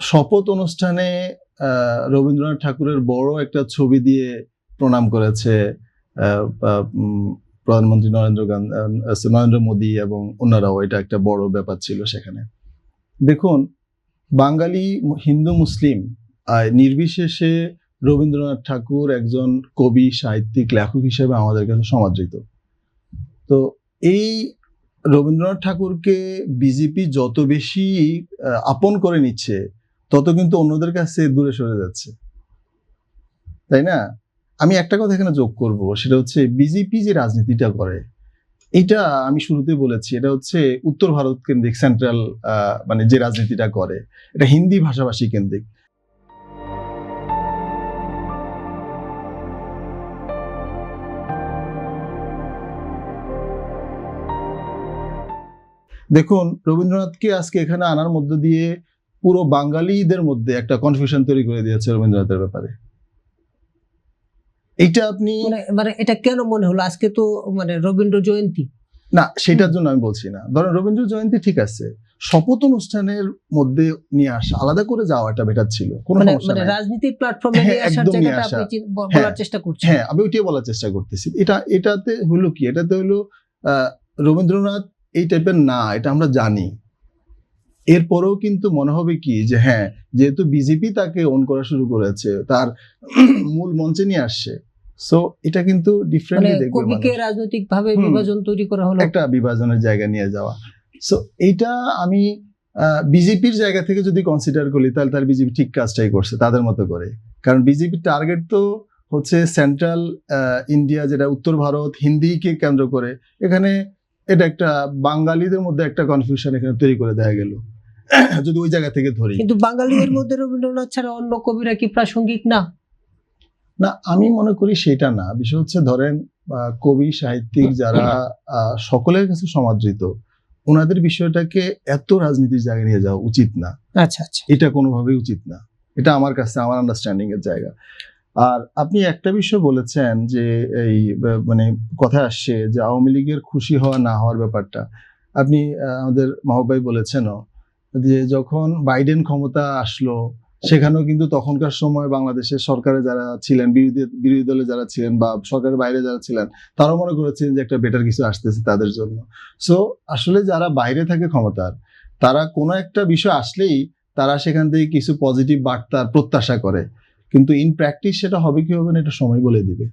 শপথ অনুষ্ঠানে রবীন্দ্রনাথ ঠাকুরের বড় একটা ছবি দিয়ে প্রণাম করেছে প্রধানমন্ত্রী নরেন্দ্র মোদী এবং অন্যরাও। এটা একটা বড় ব্যাপার ছিল সেখানে। দেখুন, বাঙালি হিন্দু মুসলিম নির্বিশেষে রবীন্দ্রনাথ ঠাকুর একজন কবি, সাহিত্যিক, লেখক হিসেবে আমাদের কাছে সমাদৃত। তো এই রবীন্দ্রনাথ ঠাকুরকে বিজেপি যত বেশি আপন করে নিচ্ছে, তত কিন্তু অন্যদের কাছে দূরে সরে যাচ্ছে, তাই না? আমি একটা কথা এখানে যোগ করব, সেটা হচ্ছে বিজেপি যে রাজনীতিটা করে, এটা আমি শুরুতে বলেছি, এটা হচ্ছে উত্তর ভারত কেন্দ্রিক, সেন্ট্রাল মানে যে রাজনীতিটা করে, এটা হিন্দি ভাষাভাষী কেন্দ্রিক। দেখুন, রবীন্দ্রনাথকে আজকে এখানে আনার মধ্য দিয়ে পুরো বাঙালিদের মধ্যে একটা কনফিউশন তৈরি করে দিয়েছে রবীন্দ্রনাথের ব্যাপারে। এইটা আপনি মানে এটা কেন মনে হলো? আজকে তো মানে রবীন্দ্র জয়ন্তী না, সেটার জন্য আমি বলছি না। ধরেন রবীন্দ্র জয়ন্তী ঠিক আছে, শপথ অনুষ্ঠানের মধ্যে নিয়ে আসা, আলাদা করে যাওয়া, এটা বেটার ছিল। কোনো সমস্যা নাই। রাজনীতির প্ল্যাটফর্মে নিয়ে আসার জায়গাটা আপনি বলার চেষ্টা করছেন। হ্যাঁ, আমি ওইটাই বলার চেষ্টা করতেছি। এটাতে হলো কি, এটাতে হলো রবীন্দ্রনাথ এই টাইপের না, এটা আমরা জানি। এরপরেও কিন্তু মনে হবে কি যে হ্যাঁ, যেহেতু বিজেপি তাকে অন করা শুরু করেছে, তার মূল মঞ্চে নিয়ে আসছে, সো এটা কিন্তু ডিফারেন্টলি দেখবে। কবিকে রাজনৈতিক ভাবে বিভাজন তৈরি করা হলো, একটা বিভাজনের জায়গা নিয়ে যাওয়া। সো এইটা আমি বিজেপির জায়গা থেকে যদি কনসিডার করি, তাহলে বিজেপি ঠিক কাজটাই করছে তাদের মতো করে। কারণ বিজেপির টার্গেট তো হচ্ছে সেন্ট্রাল ইন্ডিয়া, যেটা উত্তর ভারত, হিন্দিকে কেন্দ্র করে। এখানে এটা একটা বাঙালিদের মধ্যে একটা কনফিউশন এখানে তৈরি করে দেয়া গেল, যদি ওই জায়গা থেকে ধরি। কিন্তু বাঙালিদের মধ্যে রবীন্দ্রনাথ ছাড়া অন্য কবিরা কি প্রাসঙ্গিক না? না, আমি মনে করি সেটা না। বিষয় হচ্ছে, ধরেন কবি, সাহিত্যিক যারা সকলের কাছে সমাদৃত, ওনাদের বিষয়টাকে এত রাজনীতির জায়গায় নিয়ে যাওয়া উচিত না। আচ্ছা আচ্ছা, এটা কোনোভাবেই উচিত না। এটা আমার কাছে, আমার আন্ডারস্ট্যান্ডিং এর জায়গা। আর আপনি একটা বিষয় বলেছেন যে এই মানে কথা আসছে যে আওয়ামী লীগের খুশি হওয়া না হওয়ার ব্যাপারটা। আপনি আমাদের মাহবুব ভাই বলেছেনও যে যখন বাইডেন ক্ষমতা আসলো, সেখানেও কিন্তু তখনকার সময় বাংলাদেশের সরকারে যারা ছিলেন, বিরোধী দলে যারা ছিলেন বা সরকারের বাইরে যারা ছিলেন, তারাও মনে করেছিলেন যে একটা বেটার কিছু আসতেছে তাদের জন্য। সো আসলে যারা বাইরে থাকে ক্ষমতার, তারা কোনো একটা বিষয় আসলেই তারা সেখান থেকে কিছু পজিটিভ বার্তার প্রত্যাশা করে, কিন্তু ইন প্র্যাকটিস সেটা হবে কি হবে না, এটা সময় বলে দিবে।